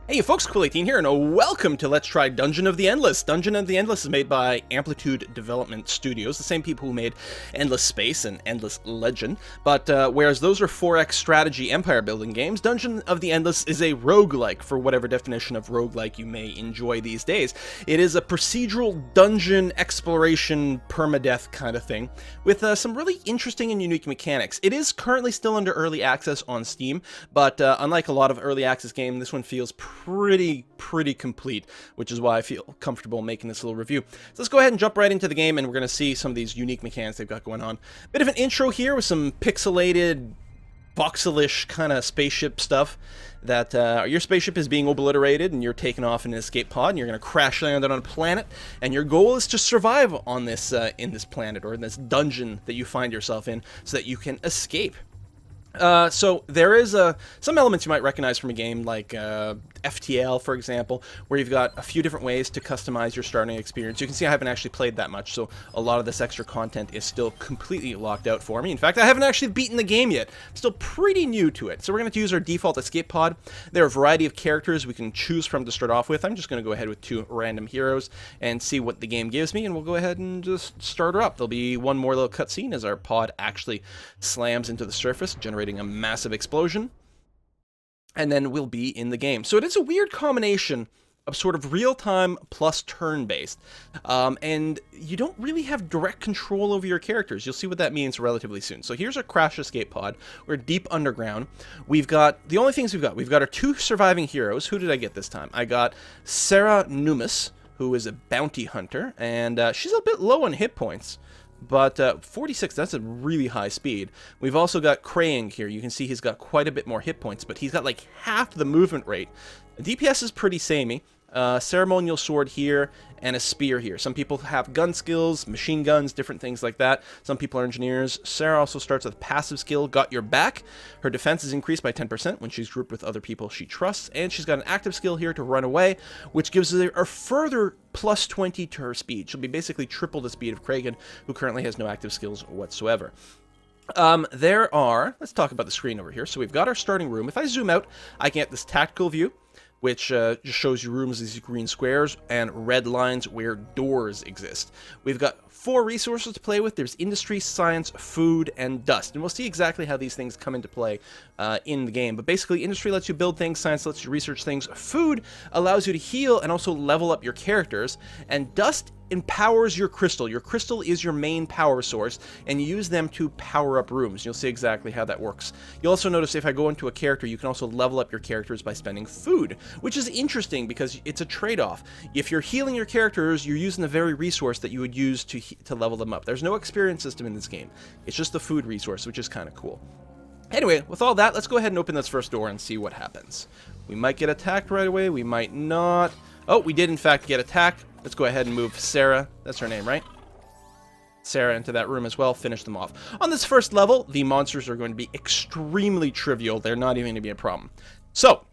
Hey folks, Cool18 here, and welcome to Let's Try Dungeon of the Endless. Dungeon of the Endless is made by Amplitude Development Studios, the same people who made Endless Space and Endless Legend. But whereas those are 4X strategy empire building games, Dungeon of the Endless is a roguelike, for whatever definition of roguelike you may enjoy these days. It is a procedural dungeon exploration permadeath kind of thing, with some really interesting and unique mechanics. It is currently still under early access on Steam, but unlike a lot of early access games, this one feels pretty complete, which is why I feel comfortable making this little review. So let's go ahead and jump right into the game, and we're going to see some of these unique mechanics they've got going on. Bit of an intro here with some pixelated, voxelish kind of spaceship stuff. That your spaceship is being obliterated, and you're taking off in an escape pod, and you're going to crash land on a planet, and your goal is to survive on this in this planet, or in this dungeon that you find yourself in, so that you can escape. So there is some elements you might recognize from a game like FTL, for example, where you've got a few different ways to customize your starting experience. You can see I haven't actually played that much, so a lot of this extra content is still completely locked out for me. In fact, I haven't actually beaten the game yet. I'm still pretty new to it. So we're going to use our default escape pod. There are a variety of characters we can choose from to start off with. I'm just going to go ahead with 2 random heroes and see what the game gives me, and we'll go ahead and just start her up. There'll be one more little cutscene as our pod actually slams into the surface, generating a massive explosion, and then we'll be in the game. So it is a weird combination of sort of real-time plus turn-based, and you don't really have direct control over your characters. You'll see what that means relatively soon. So here's our crash escape pod. We're deep underground. We've got the only things we've got our 2 surviving heroes. Who did I get this time? I got Sarah Numis, who is a bounty hunter, and she's a bit low on hit points. But 46, that's a really high speed. We've also got Kraying here. You can see he's got quite a bit more hit points, but he's got like half the movement rate. The DPS is pretty samey. Ceremonial sword here, and a spear here. Some people have gun skills, machine guns, different things like that. Some people are engineers. Sarah also starts with passive skill, Got Your Back. Her defense is increased by 10% when she's grouped with other people she trusts, and she's got an active skill here to Run Away, which gives her a further plus 20 to her speed. She'll be basically triple the speed of Kragan, who currently has no active skills whatsoever. Let's talk about the screen over here. So we've got our starting room. If I zoom out, I can get this tactical view, which just shows you rooms as these green squares and red lines where doors exist. We've got 4 resources to play with. There's industry, science, food, and dust. And we'll see exactly how these things come into play in the game. But basically, industry lets you build things, science lets you research things, food allows you to heal and also level up your characters, and dust empowers your crystal. Your crystal is your main power source, and you use them to power up rooms. You'll see exactly how that works. You'll also notice if I go into a character, you can also level up your characters by spending food, which is interesting because it's a trade-off. If you're healing your characters, you're using the very resource that you would use to level them up. There's no experience system in this game. It's just the food resource, which is kind of cool. Anyway, with all that, let's go ahead and open this first door and see what happens. We might get attacked right away, we might not. Oh, we did in fact get attacked. Let's go ahead and move Sarah, that's her name, right? Sarah into that room as well, finish them off. On this first level, the monsters are going to be extremely trivial. They're not even going to be a problem. So,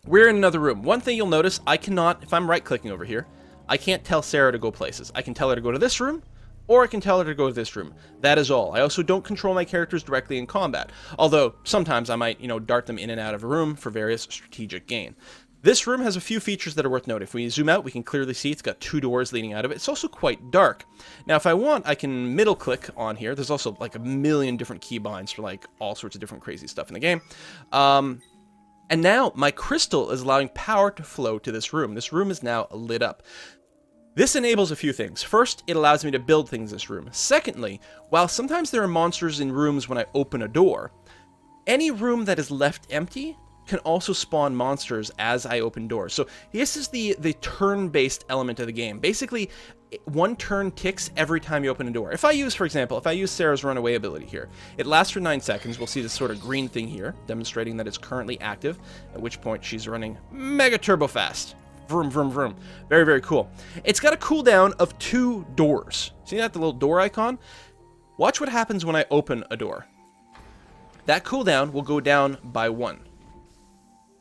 we're in another room. One thing you'll notice, I cannot, if I'm right-clicking over here, I can't tell Sarah to go places. I can tell her to go to this room, or I can tell her to go to this room. That is all. I also don't control my characters directly in combat, although sometimes I might, dart them in and out of a room for various strategic gain. This room has a few features that are worth noting. If we zoom out, we can clearly see it's got 2 doors leading out of it. It's also quite dark. Now, if I want, I can middle click on here. There's also like a million different keybinds for like all sorts of different crazy stuff in the game. And now my crystal is allowing power to flow to this room. This room is now lit up. This enables a few things. First, it allows me to build things in this room. Secondly, while sometimes there are monsters in rooms when I open a door, any room that is left empty can also spawn monsters as I open doors. So this is the turn-based element of the game. Basically, 1 turn ticks every time you open a door. For example, if I use Sarah's Runaway ability here, it lasts for 9 seconds. We'll see this sort of green thing here, demonstrating that it's currently active, at which point she's running mega turbo fast. Vroom, vroom, vroom. Very, very cool. It's got a cooldown of 2 doors. See that, the little door icon? Watch what happens when I open a door. That cooldown will go down by 1.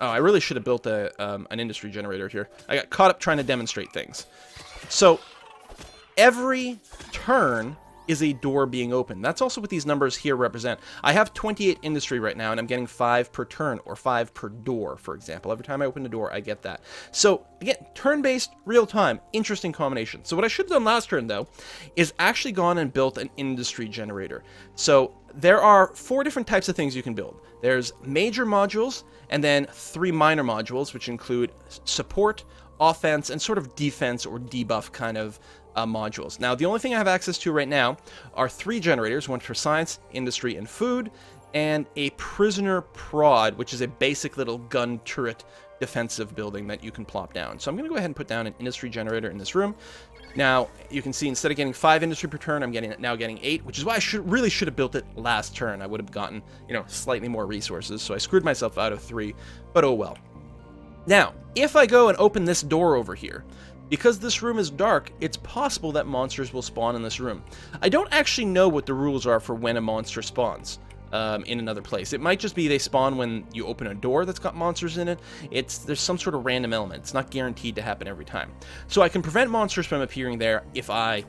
Oh, I really should have built an industry generator here. I got caught up trying to demonstrate things. So, every turn, is a door being opened. That's also what these numbers here represent. I have 28 industry right now, and I'm getting 5 per turn, or 5 per door, for example. Every time I open a door, I get that. So, again, turn-based, real-time, interesting combination. So what I should have done last turn, though, is actually gone and built an industry generator. So there are 4 different types of things you can build. There's major modules, and then 3 minor modules, which include support, offense, and sort of defense or debuff kind of modules. Now, the only thing I have access to right now are 3 generators, one for science, industry, and food, and a prisoner prod, which is a basic little gun turret defensive building that you can plop down. So I'm going to go ahead and put down an industry generator in this room. Now, you can see instead of getting 5 industry per turn, I'm now getting 8, which is why I really should have built it last turn. I would have gotten, slightly more resources, so I screwed myself out of 3, but oh well. Now, if I go and open this door over here, because this room is dark, it's possible that monsters will spawn in this room. I don't actually know what the rules are for when a monster spawns in another place. It might just be they spawn when you open a door that's got monsters in it. There's some sort of random element. It's not guaranteed to happen every time. So I can prevent monsters from appearing there if I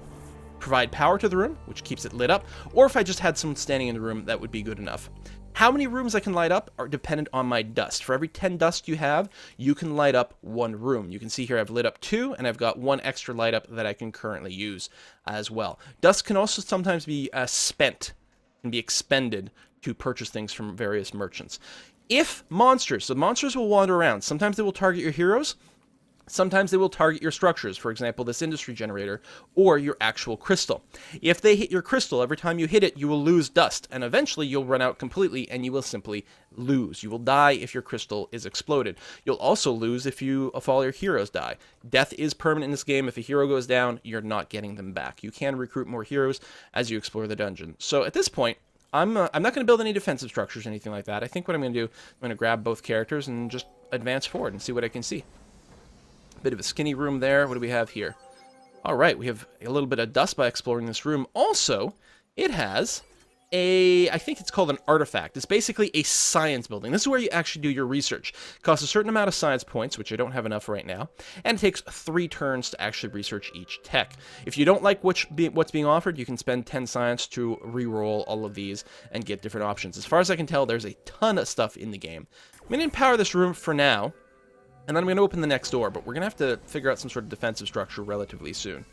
provide power to the room, which keeps it lit up, or if I just had someone standing in the room, that would be good enough. How many rooms I can light up are dependent on my dust. For every 10 dust you have, you can light up 1 room. You can see here I've lit up 2, and I've got 1 extra light up that I can currently use as well. Dust can also sometimes be spent, can be expended to purchase things from various merchants. If monsters, so monsters will wander around. Sometimes they will target your heroes. Sometimes they will target your structures, for example, this industry generator, or your actual crystal. If they hit your crystal, every time you hit it, you will lose dust, and eventually you'll run out completely, and you will simply lose. You will die if your crystal is exploded. You'll also lose if all your heroes die. Death is permanent in this game. If a hero goes down, you're not getting them back. You can recruit more heroes as you explore the dungeon. So at this point, I'm not going to build any defensive structures or anything like that. I think what I'm going to do, I'm going to grab both characters and just advance forward and see what I can see. Bit of a skinny room there. What do we have here? All right, we have a little bit of dust by exploring this room. Also, it has I think it's called an artifact. It's basically a science building. This is where you actually do your research. It costs a certain amount of science points, which I don't have enough right now, and it takes 3 turns to actually research each tech. If you don't like what's being offered, you can spend 10 science to re-roll all of these and get different options. As far as I can tell, there's a ton of stuff in the game. I'm going to empower this room for now, and then I'm going to open the next door, but we're going to have to figure out some sort of defensive structure relatively soon.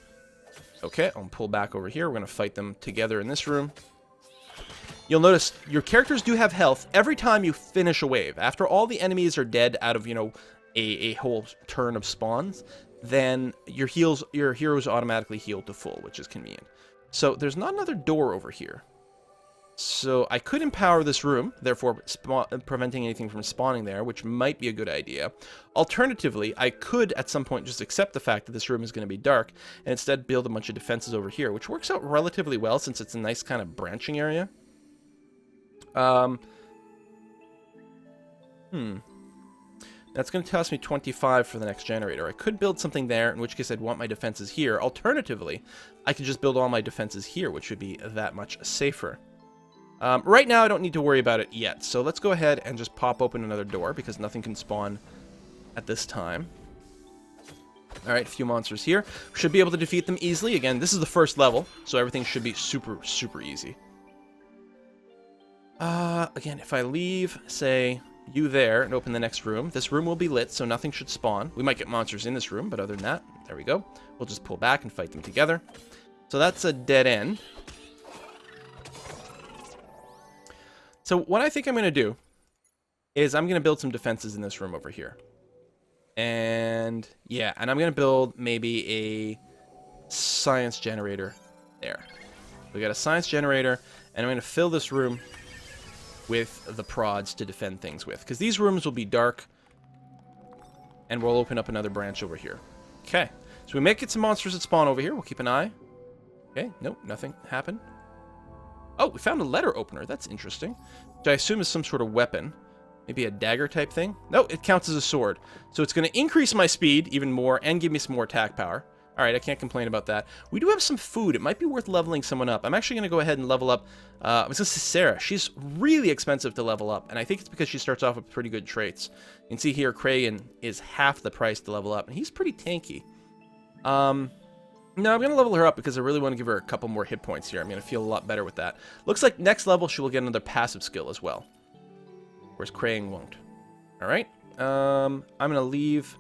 Okay, I'll pull back over here. We're going to fight them together in this room. You'll notice your characters do have health every time you finish a wave. After all the enemies are dead out of, a whole turn of spawns, then your heroes automatically heal to full, which is convenient. So there's not another door over here. So I could empower this room, therefore preventing anything from spawning there, which might be a good idea. Alternatively, I could at some point just accept the fact that this room is going to be dark and instead build a bunch of defenses over here, which works out relatively well since it's a nice kind of branching area. That's going to cost me 25 for the next generator. I could build something there, in which case I'd want my defenses here. Alternatively, I could just build all my defenses here, which would be that much safer. Right now, I don't need to worry about it yet, so let's go ahead and just pop open another door, because nothing can spawn at this time. Alright, a few monsters here. Should be able to defeat them easily. Again, this is the first level, so everything should be super, super easy. Again, if I leave, say, you there, and open the next room, this room will be lit, so nothing should spawn. We might get monsters in this room, but other than that, there we go. We'll just pull back and fight them together. So that's a dead end. So what I think I'm going to do is I'm going to build some defenses in this room over here. And yeah, and I'm going to build maybe a science generator there. We got a science generator, and I'm going to fill this room with the prods to defend things with. Because these rooms will be dark, and we'll open up another branch over here. Okay, so we might get some monsters that spawn over here. We'll keep an eye. Okay, nope, nothing happened. Oh, we found a letter opener. That's interesting. Which I assume is some sort of weapon. Maybe a dagger type thing? No, it counts as a sword. So it's going to increase my speed even more and give me some more attack power. Alright, I can't complain about that. We do have some food. It might be worth leveling someone up. I'm actually going to go ahead and level up. I was going to say Sarah. She's really expensive to level up. And I think it's because she starts off with pretty good traits. You can see here Kragan is half the price to level up. And he's pretty tanky. No, I'm going to level her up because I really want to give her a couple more hit points here. I'm going to feel a lot better with that. Looks like next level she will get another passive skill as well. Whereas Kraying won't. Alright. I'm going to leave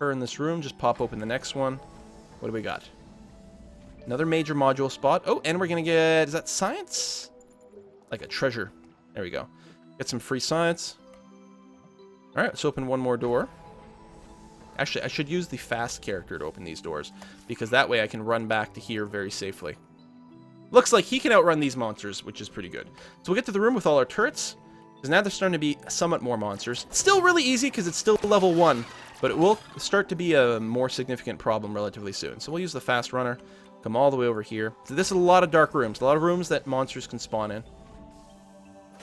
her in this room. Just pop open the next one. What do we got? Another major module spot. Oh, and we're going to get... Is that science? Like a treasure. There we go. Get some free science. Alright, let's open one more door. Actually, I should use the fast character to open these doors, because that way I can run back to here very safely. Looks like he can outrun these monsters, which is pretty good. So we'll get to the room with all our turrets, because now they're starting to be somewhat more monsters. It's still really easy, because it's still level 1, but it will start to be a more significant problem relatively soon. So we'll use the fast runner, come all the way over here. So this is a lot of dark rooms, a lot of rooms that monsters can spawn in.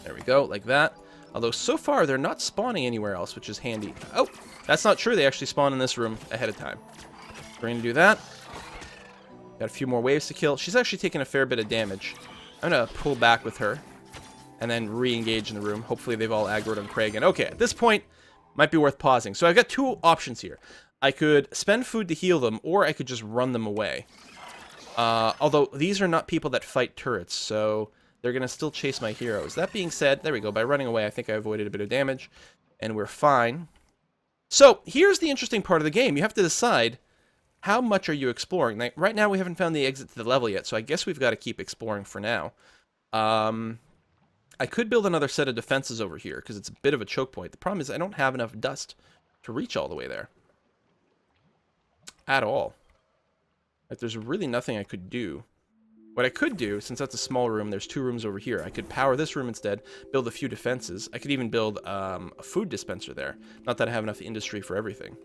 There we go, like that. Although, so far, they're not spawning anywhere else, which is handy. Oh, that's not true. They actually spawn in this room ahead of time. We're going to do that. Got a few more waves to kill. She's actually taking a fair bit of damage. I'm going to pull back with her and then re-engage in the room. Hopefully, they've all aggroed on Kragan. Okay, at this point, might be worth pausing. So I've got two options here. I could spend food to heal them, or I could just run them away. Although, these are not people that fight turrets, so... they're going to still chase my heroes. That being said, there we go. By running away, I think I avoided a bit of damage, and we're fine. So, here's the interesting part of the game. You have to decide how much are you exploring. Like, right now, we haven't found the exit to the level yet, so I guess we've got to keep exploring for now. I could build another set of defenses over here, because it's a bit of a choke point. The problem is I don't have enough dust to reach all the way there. At all. Like, there's really nothing I could do. What I could do, since that's a small room, there's two rooms over here. I could power this room instead, build a few defenses. I could even build a food dispenser there. Not that I have enough industry for everything.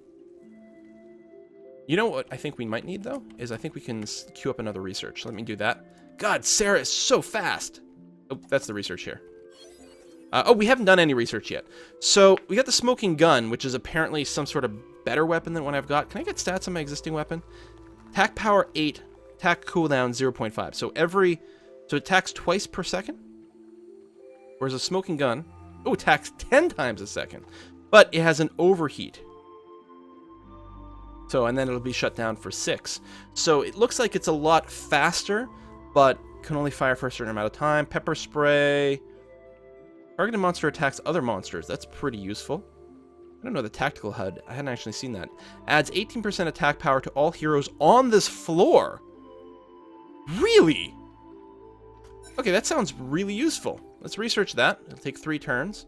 You know what I think we might need, though? Is I think we can queue up another research. Let me do that. God, Sarah is so fast! Oh, that's the research here. Oh, we haven't done any research yet. So, we got the smoking gun, which is apparently some sort of better weapon than what I've got. Can I get stats on my existing weapon? Attack power 8. Attack cooldown 0.5. So it attacks twice per second. Whereas a smoking gun, attacks 10 times a second. But it has an overheat. So, and then it'll be shut down for 6. So it looks like it's a lot faster, but can only fire for a certain amount of time. Pepper spray. Targeted monster attacks other monsters. That's pretty useful. I don't know the tactical HUD. I hadn't actually seen that. Adds 18% attack power to all heroes on this floor. Really? Okay, that sounds really useful. Let's research that. It'll take 3 turns.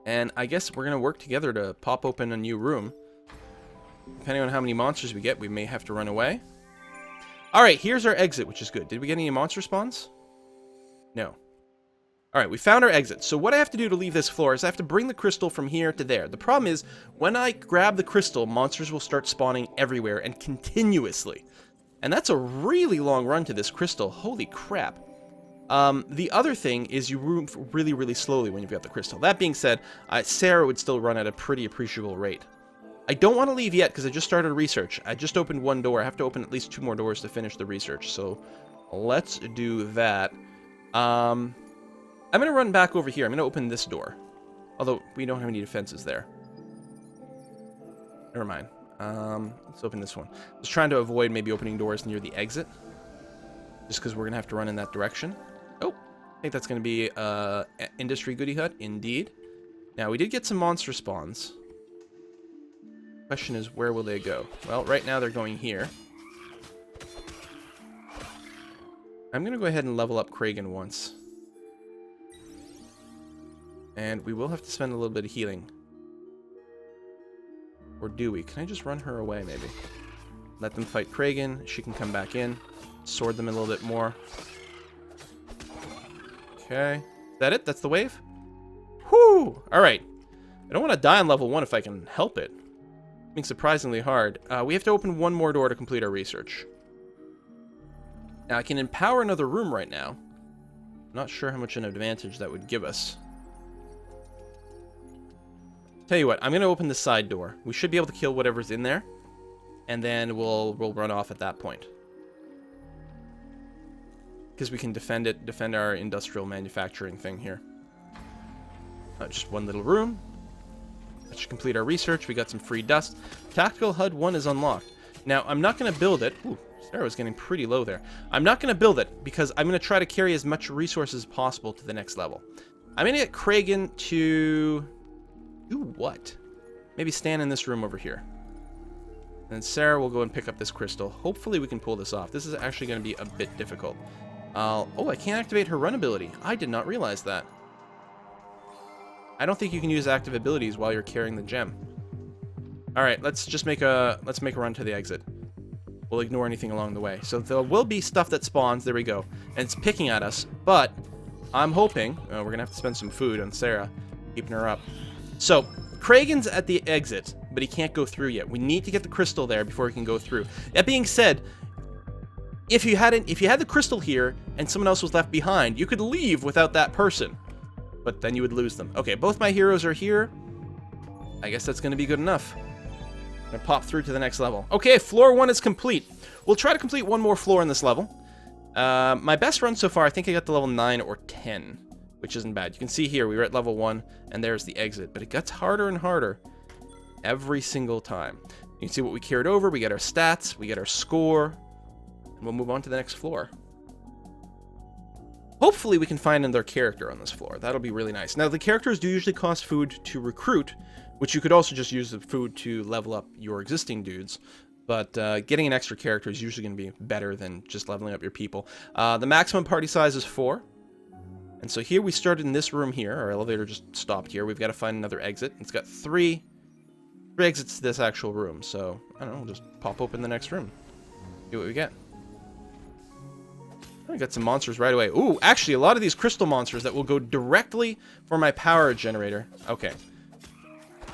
And I guess we're going to work together to pop open a new room. Depending on how many monsters we get, we may have to run away. Alright, here's our exit, which is good. Did we get any monster spawns? No. Alright, we found our exit. So what I have to do to leave this floor is I have to bring the crystal from here to there. The problem is, when I grab the crystal, monsters will start spawning everywhere and continuously. And that's a really long run to this crystal. Holy crap. The other thing is you move really, really slowly when you've got the crystal. That being said, Sarah would still run at a pretty appreciable rate. I don't want to leave yet because I just started research. I just opened one door. I have to open at least 2 more doors to finish the research. So let's do that. I'm going to run back over here. I'm going to open this door. Although we don't have any defenses there. Never mind. Let's open this one. I was trying to avoid maybe opening doors near the exit. Just because we're going to have to run in that direction. Oh, I think that's going to be Industry Goodie Hut. Indeed. Now, we did get some monster spawns. Question is, where will they go? Well, right now they're going here. I'm going to go ahead and level up Kragan once. And we will have to spend a little bit of healing. Or do we? Can I just run her away, maybe? Let them fight Kragan. She can come back in. Sword them a little bit more. Okay. Is that it? That's the wave? Whew! Alright. I don't want to die on level 1 if I can help it. It's being surprisingly hard. We have to open one more door to complete our research. Now, I can empower another room right now. I'm not sure how much an advantage that would give us. Tell you what, I'm going to open the side door. We should be able to kill whatever's in there. And then we'll run off at that point. Because we can defend our industrial manufacturing thing here. Just one little room. That should complete our research. We got some free dust. Tactical HUD 1 is unlocked. Now, I'm not going to build it. Ooh, Sarah was getting pretty low there. I'm not going to build it because I'm going to try to carry as much resources as possible to the next level. I'm going to get Kragan to do what? Maybe stand in this room over here. And Sarah will go and pick up this crystal. Hopefully we can pull this off. This is actually going to be a bit difficult. Oh, I can't activate her run ability. I did not realize that. I don't think you can use active abilities while you're carrying the gem. All right, let's just make a run to the exit. We'll ignore anything along the way. So there will be stuff that spawns. There we go. And it's picking at us. But I'm hoping... we're going to have to spend some food on Sarah, keeping her up. So Kragan's at the exit, but he can't go through yet. We need to get the crystal there before he can go through. That being said, if you had the crystal here and someone else was left behind, you could leave without that person. But then you would lose them. Okay, both my heroes are here. I guess that's going to be good enough. I'm gonna pop through to the next level. Okay, floor 1 is complete. We'll try to complete one more floor in this level. My best run so far, I think I got to level 9 or 10, which isn't bad. You can see here, we were at level 1, and there's the exit. But it gets harder and harder every single time. You can see what we carried over. We get our stats, we get our score, and we'll move on to the next floor. Hopefully we can find another character on this floor. That'll be really nice. Now, the characters do usually cost food to recruit, which you could also just use the food to level up your existing dudes. But getting an extra character is usually going to be better than just leveling up your people. The maximum party size is 4. And so here we started in this room here. Our elevator just stopped here. We've got to find another exit. It's got three exits to this actual room. So, I don't know, we'll just pop open the next room. See what we get. I got some monsters right away. Ooh, actually, a lot of these crystal monsters that will go directly for my power generator. Okay.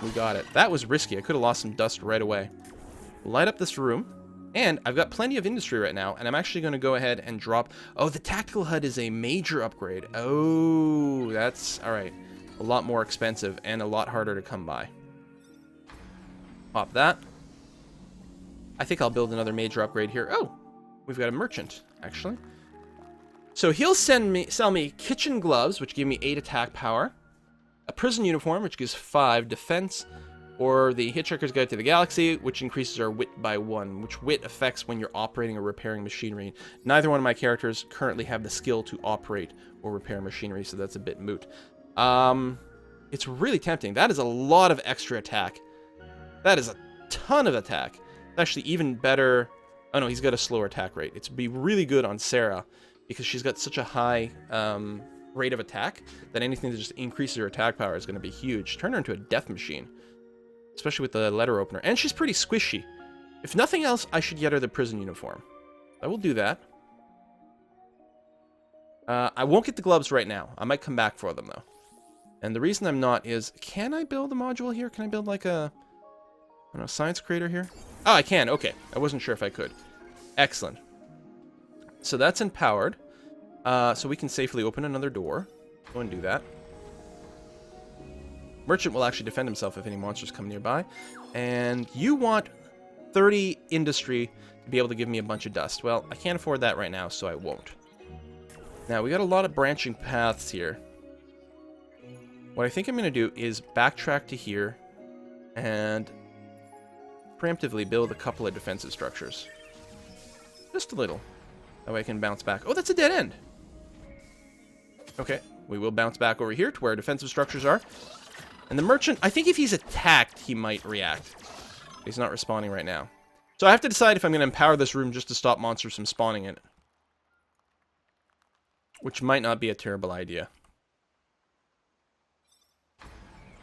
We got it. That was risky. I could have lost some dust right away. Light up this room. And I've got plenty of industry right now, and I'm actually going to go ahead and drop... Oh, the tactical HUD is a major upgrade. Oh, that's... Alright. A lot more expensive and a lot harder to come by. Pop that. I think I'll build another major upgrade here. Oh, we've got a merchant, actually. So he'll sell me kitchen gloves, which give me 8 attack power. A prison uniform, which gives 5 defense. Or the Hitchhiker's Guide to the Galaxy, which increases our wit by 1, which wit affects when you're operating or repairing machinery. Neither one of my characters currently have the skill to operate or repair machinery, so that's a bit moot. It's really tempting. That is a lot of extra attack. That is a ton of attack. It's actually even better... Oh no, he's got a slower attack rate. It'd be really good on Sarah, because she's got such a high rate of attack that anything that just increases her attack power is going to be huge. Turn her into a death machine. Especially with the letter opener. And she's pretty squishy. If nothing else, I should get her the prison uniform. I will do that. I won't get the gloves right now. I might come back for them, though. And the reason I'm not is... Can I build a module here? Can I build like a... I don't know, science creator here? Oh, I can. Okay. I wasn't sure if I could. Excellent. So that's empowered. So we can safely open another door. Go and do that. Merchant will actually defend himself if any monsters come nearby. And you want 30 industry to be able to give me a bunch of dust. Well, I can't afford that right now, so I won't. Now, we got a lot of branching paths here. What I think I'm going to do is backtrack to here and preemptively build a couple of defensive structures. Just a little. That way I can bounce back. Oh, that's a dead end. Okay, we will bounce back over here to where defensive structures are. And the merchant, I think if he's attacked, he might react. He's not responding right now. So I have to decide if I'm going to empower this room just to stop monsters from spawning in it. Which might not be a terrible idea.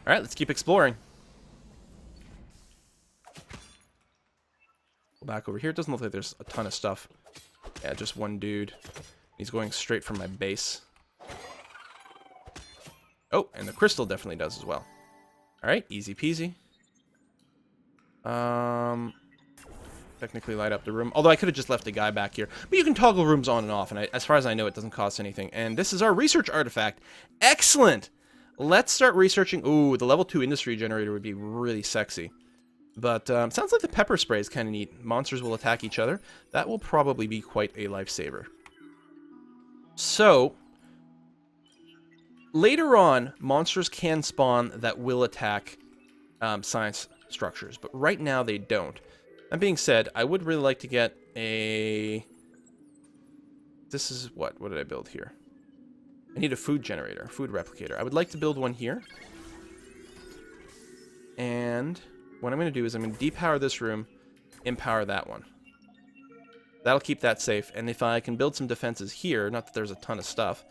Alright, let's keep exploring. Go back over here. It doesn't look like there's a ton of stuff. Yeah, just one dude. He's going straight for my base. Oh, and the crystal definitely does as well. Alright, easy peasy. Technically light up the room. Although I could have just left a guy back here. But you can toggle rooms on and off, and as far as I know, it doesn't cost anything. And this is our research artifact. Excellent! Let's start researching... Ooh, the level 2 industry generator would be really sexy. But sounds like the pepper spray is kind of neat. Monsters will attack each other. That will probably be quite a lifesaver. So... Later on, monsters can spawn that will attack science structures, but right now they don't. That being said, I would really like to get a... This is what? What did I build here? I need a food generator, food replicator. I would like to build one here. And what I'm going to do is I'm going to depower this room, empower that one. That'll keep that safe. And if I can build some defenses here, not that there's a ton of stuff,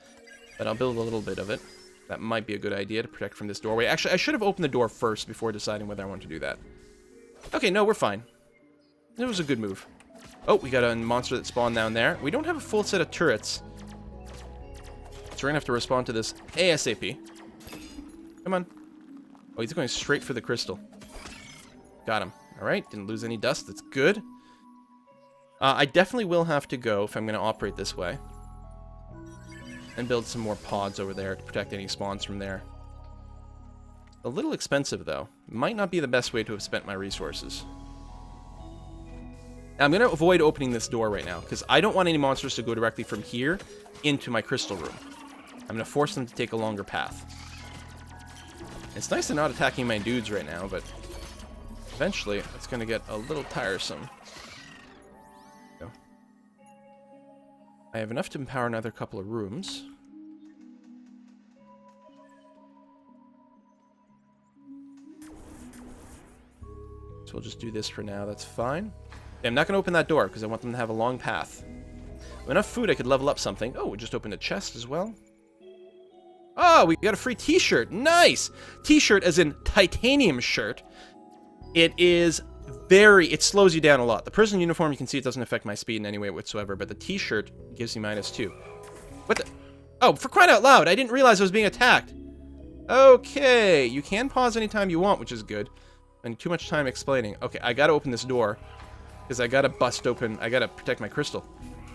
but I'll build a little bit of it. That might be a good idea to protect from this doorway. Actually, I should have opened the door first before deciding whether I want to do that. Okay, no, we're fine. It was a good move. Oh, we got a monster that spawned down there. We don't have a full set of turrets. So we're going to have to respond to this ASAP. Come on. Oh, he's going straight for the crystal. Got him. Alright, didn't lose any dust. That's good. I definitely will have to go, if I'm going to operate this way, and build some more pods over there to protect any spawns from there. A little expensive, though. Might not be the best way to have spent my resources. I'm going to avoid opening this door right now, because I don't want any monsters to go directly from here into my crystal room. I'm going to force them to take a longer path. It's nice they're not attacking my dudes right now, but eventually it's going to get a little tiresome. So, I have enough to empower another couple of rooms. So we'll just do this for now. That's fine. Okay, I'm not going to open that door because I want them to have a long path. With enough food, I could level up something. Oh, we just opened a chest as well. Oh, we got a free t-shirt. Nice! T-shirt as in titanium shirt. It is it slows you down a lot. The prison uniform, you can see it doesn't affect my speed in any way whatsoever, but the t-shirt gives me -2. What the? Oh, for crying out loud, I didn't realize I was being attacked. Okay, you can pause anytime you want, which is good. And too much time explaining. Okay, I gotta open this door, because I gotta bust open, I gotta protect my crystal.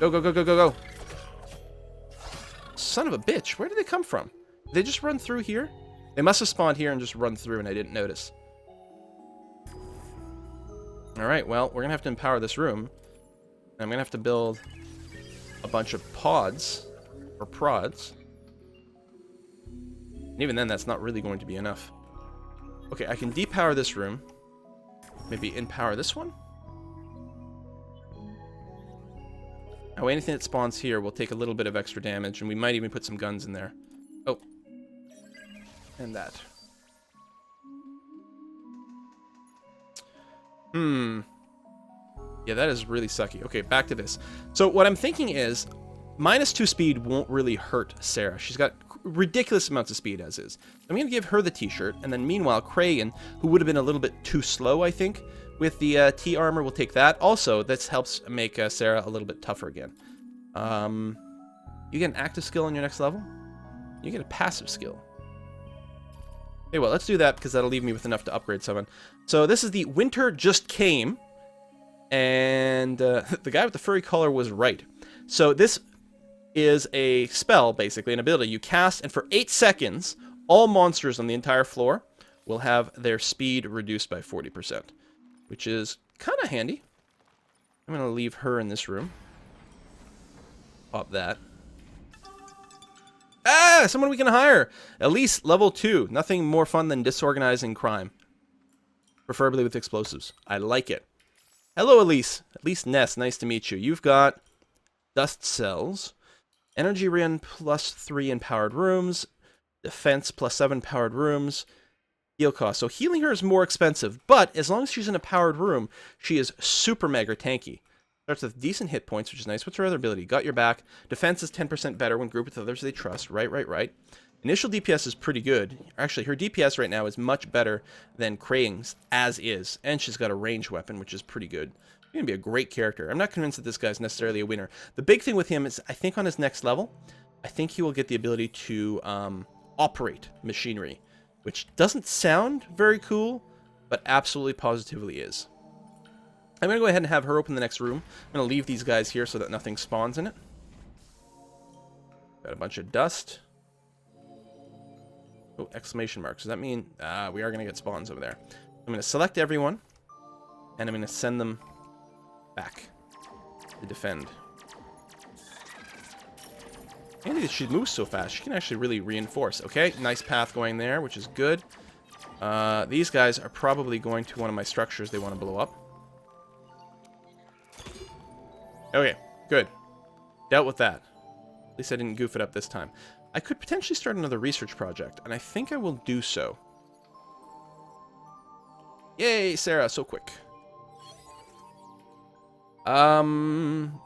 Go, go, go, go, go, go. Son of a bitch, where did they come from? Did they just run through here? They must have spawned here and just run through and I didn't notice. Alright, well, we're gonna have to empower this room. I'm gonna have to build a bunch of pods, or prods. And even then, that's not really going to be enough. Okay, I can depower this room. Maybe empower this one? Oh, anything that spawns here will take a little bit of extra damage, and we might even put some guns in there. Oh. And that. Yeah, that is really sucky. Okay, back to this. So what I'm thinking is, -2 speed won't really hurt Sarah. She's got ridiculous amounts of speed as is. I'm going to give her the t-shirt, and then meanwhile, Kragan, who would have been a little bit too slow, I think, with the T-armor, will take that. Also, this helps make Sarah a little bit tougher again. You get an active skill on your next level? You get a passive skill. Okay, well, let's do that, because that'll leave me with enough to upgrade someone. So this is the Winter Just Came, and the guy with the furry collar was right. So this is a spell, basically, an ability you cast, and for 8 seconds, all monsters on the entire floor will have their speed reduced by 40%, which is kind of handy. I'm going to leave her in this room. Pop that. Ah, someone we can hire! Elise, level 2. Nothing more fun than disorganizing crime. Preferably with explosives. I like it. Hello, Elise. Elise Ness, nice to meet you. You've got dust cells, energy rend +3 in powered rooms, defense +7 powered rooms, heal cost. So healing her is more expensive, but as long as she's in a powered room, she is super mega tanky. Starts with decent hit points, which is nice. What's her other ability? Got your back. Defense is 10% better when grouped with others they trust. Right. Initial DPS is pretty good. Actually, her DPS right now is much better than Kragan's as is. And she's got a ranged weapon, which is pretty good. She's going to be a great character. I'm not convinced that this guy's necessarily a winner. The big thing with him is, I think on his next level, I think he will get the ability to operate machinery, which doesn't sound very cool, but absolutely positively is. I'm going to go ahead and have her open the next room. I'm going to leave these guys here so that nothing spawns in it. Got a bunch of dust. Oh, exclamation marks. Does that mean we are going to get spawns over there? I'm going to select everyone, and I'm going to send them back to defend. Handy that she moves so fast. She can actually really reinforce. Okay, nice path going there, which is good. These guys are probably going to one of my structures they want to blow up. Okay, good. Dealt with that. At least I didn't goof it up this time. I could potentially start another research project, and I think I will do so. Yay, Sarah, so quick. Neurostun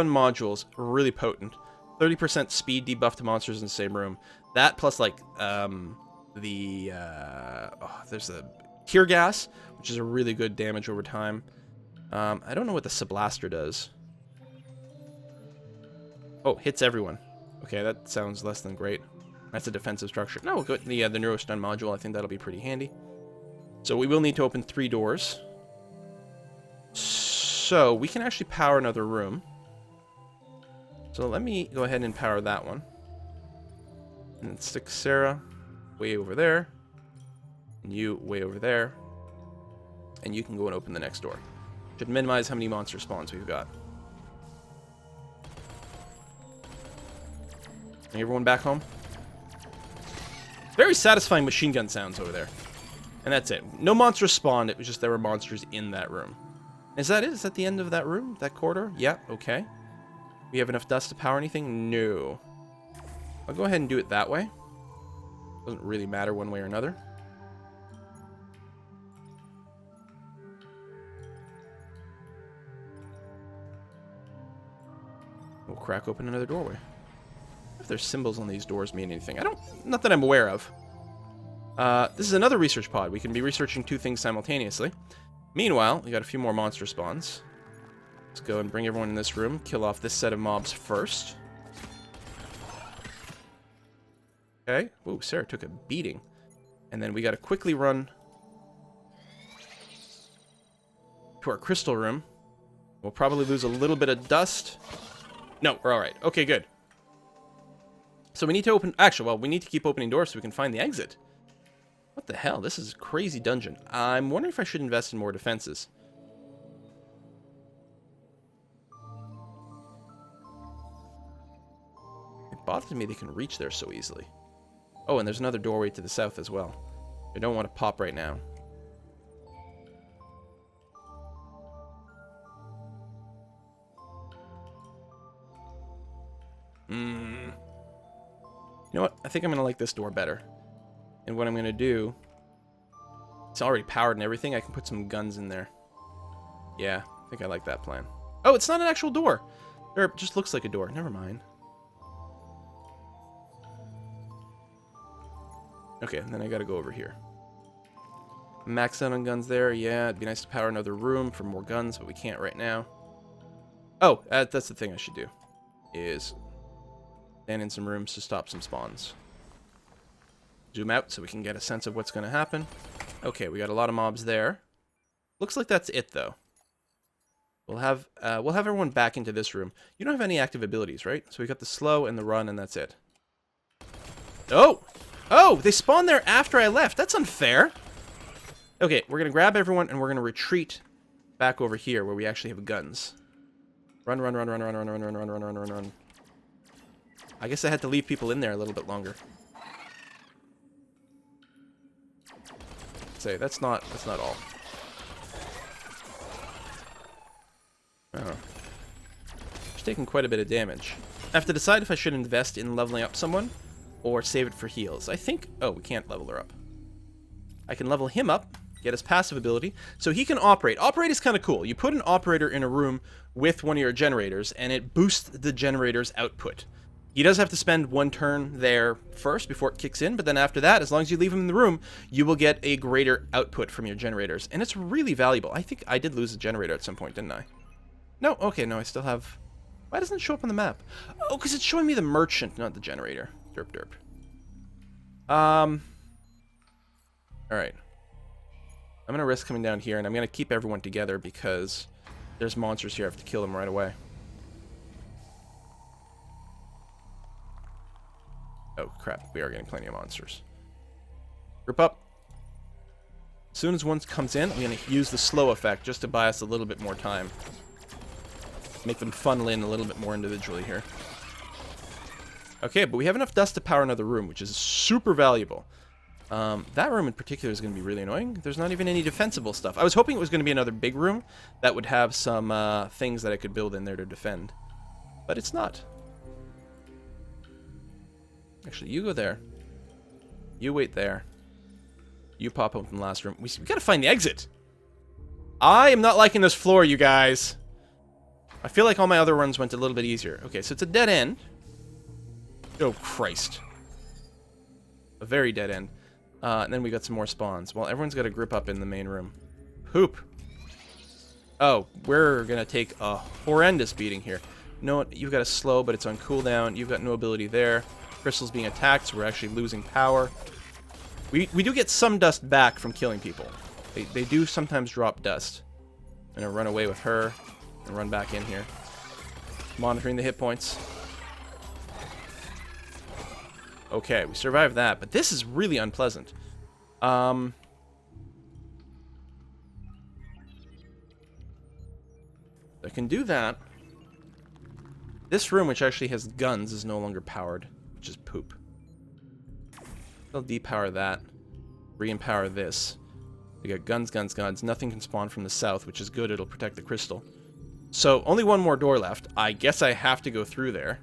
modules, really potent. 30% speed debuff to monsters in the same room. That plus, like, there's a tear gas, which is a really good damage over time. I don't know what the Sublaster does. Oh, hits everyone. Okay, that sounds less than great. That's a defensive structure. No, we'll go with the Neurostun module. I think that'll be pretty handy. So we will need to open 3 doors. So we can actually power another room. So let me go ahead and power that one. And then stick Sarah way over there. And you way over there. And you can go and open the next door. Should minimize how many monster spawns we've got. Bring everyone back home. Very satisfying machine gun sounds over there. And that's it. No monsters spawned, it was just there were monsters in that room. Is that it? Is that the end of that room? That corridor? Yeah, okay. We have enough dust to power anything? No. I'll go ahead and do it that way. Doesn't really matter one way or another. We'll crack open another doorway. If there's symbols on these doors mean anything. Not that I'm aware of. This is another research pod. We can be researching 2 things simultaneously. Meanwhile, we got a few more monster spawns. Let's go and bring everyone in this room. Kill off this set of mobs first. Okay. Ooh, Sarah took a beating. And then we got to quickly run to our crystal room. We'll probably lose a little bit of dust. No, we're all right. Okay, good. So we need to open... Actually, well, we need to keep opening doors so we can find the exit. What the hell? This is a crazy dungeon. I'm wondering if I should invest in more defenses. It bothers me they can reach there so easily. Oh, and there's another doorway to the south as well. I don't want to pop right now. You know what? I think I'm going to like this door better. And what I'm going to do... It's already powered and everything. I can put some guns in there. Yeah, I think I like that plan. Oh, it's not an actual door. Or it just looks like a door. Never mind. Okay, and then I got to go over here. Max out on guns there. Yeah, it'd be nice to power another room for more guns, but we can't right now. Oh, that's the thing I should do. Is... stand in some rooms to stop some spawns. Zoom out so we can get a sense of what's going to happen. Okay, we got a lot of mobs there. Looks like that's it, though. We'll have everyone back into this room. You don't have any active abilities, right? So we got the slow and the run, and that's it. Oh! Oh! They spawned there after I left. That's unfair. Okay, we're going to grab everyone, and we're going to retreat back over here where we actually have guns. Run, run, run, run, run, run, run, run, run, run, run, run, run. I guess I had to leave people in there a little bit longer. Say, that's not all. Oh. She's taking quite a bit of damage. I have to decide if I should invest in leveling up someone or save it for heals. I think... Oh, we can't level her up. I can level him up, get his passive ability, so he can operate. Operate is kind of cool. You put an operator in a room with one of your generators, and it boosts the generator's output. He does have to spend 1 turn there first before it kicks in, but then after that, as long as you leave him in the room, you will get a greater output from your generators, and it's really valuable. I think I did lose a generator at some point, didn't I? No? Okay, no, I still have... Why doesn't it show up on the map? Oh, because it's showing me the merchant, not the generator. Derp derp. Alright. I'm going to risk coming down here, and I'm going to keep everyone together because there's monsters here. I have to kill them right away. Oh, crap. We are getting plenty of monsters. Group up. As soon as one comes in, I'm going to use the slow effect just to buy us a little bit more time. Make them funnel in a little bit more individually here. Okay, but we have enough dust to power another room, which is super valuable. That room in particular is going to be really annoying. There's not even any defensible stuff. I was hoping it was going to be another big room that would have some things that I could build in there to defend. But it's not. Actually, you go there. You wait there. You pop open the last room. We gotta find the exit. I am not liking this floor, you guys. I feel like all my other runs went a little bit easier. Okay, so it's a dead end. Oh, Christ. A very dead end. And then we got some more spawns. Well, everyone's got to grip up in the main room. Poop. Oh, we're gonna take a horrendous beating here. No, you've got a slow, but it's on cooldown. You've got no ability there. Crystal's being attacked, so we're actually losing power. We do get some dust back from killing people. They do sometimes drop dust. I'm gonna run away with her and run back in here. Monitoring the hit points. Okay, we survived that, but this is really unpleasant. I can do that. This room, which actually has guns, is no longer powered, which is poop. I'll depower that. Re-empower this. We got guns, guns, guns. Nothing can spawn from the south, which is good. It'll protect the crystal. So, only one more door left. I guess I have to go through there.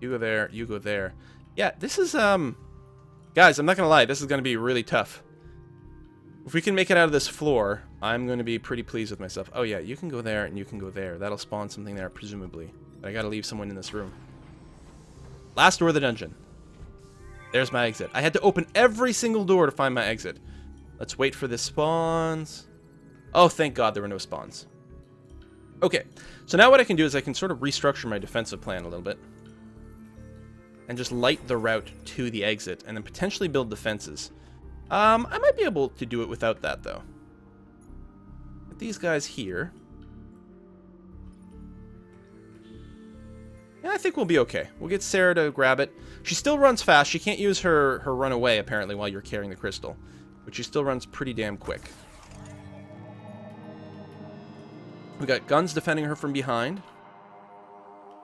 You go there, you go there. Yeah, this is, guys, I'm not gonna lie, this is gonna be really tough. If we can make it out of this floor, I'm gonna be pretty pleased with myself. Oh yeah, you can go there and you can go there. That'll spawn something there, presumably. But I gotta leave someone in this room. Last door of the dungeon. There's my exit. I had to open every single door to find my exit. Let's wait for the spawns. Oh, thank God there were no spawns. Okay, so now what I can do is I can sort of restructure my defensive plan a little bit. And just light the route to the exit, and then potentially build defenses. I might be able to do it without that, though. Put these guys here. Yeah, I think we'll be okay. We'll get Sarah to grab it. She still runs fast. She can't use her run away, apparently, while you're carrying the crystal. But she still runs pretty damn quick. We got guns defending her from behind.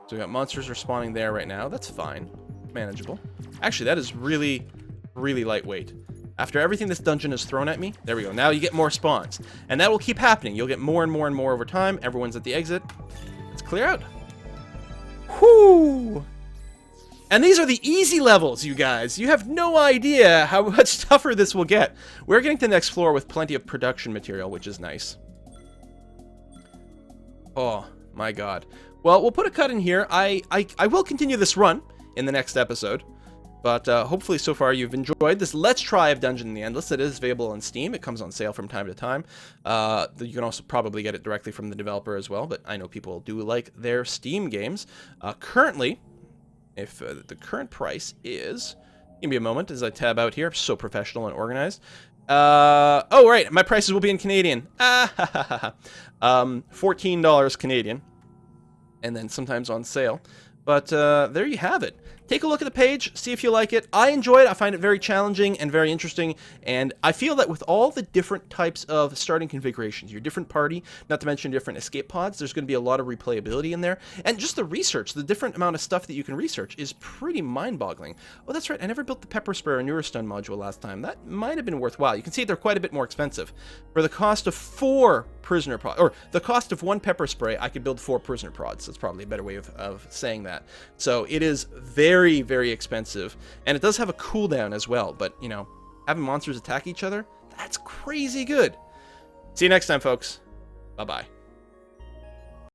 So we got monsters respawning there right now. That's fine. Manageable. Actually, that is really, really lightweight. After everything this dungeon has thrown at me, there we go. Now you get more spawns. And that will keep happening. You'll get more and more and more over time. Everyone's at the exit. Let's clear out. Whoo! And these are the easy levels, you guys. You have no idea how much tougher this will get. We're getting to the next floor with plenty of production material, which is nice. Oh, my God. Well, we'll put a cut in here. I will continue this run in the next episode. But hopefully so far you've enjoyed this Let's Try of Dungeon in the Endless. It is available on Steam. It comes on sale from time to time. You can also probably get it directly from the developer as well, but I know people do like their Steam games. Currently, if the current price is... Give me a moment as I tab out here. So professional and organized. Oh, right. My prices will be in Canadian. $14 Canadian. And then sometimes on sale. But there you have it. Take a look at the page, see if you like it. I enjoy it. I find it very challenging and very interesting. And I feel that with all the different types of starting configurations, your different party, not to mention different escape pods, there's going to be a lot of replayability in there. And just the research, the different amount of stuff that you can research is pretty mind-boggling. Oh, that's right. I never built the Pepper Spray or Neurostone module last time. That might have been worthwhile. You can see they're quite a bit more expensive. For the cost of 4 prisoner prods, or the cost of 1 pepper spray, I could build 4 prisoner prods. That's probably a better way of saying that. So it is very, very expensive, and it does have a cooldown as well, but, you know, having monsters attack each other, that's crazy good. See you next time, folks. Bye-bye.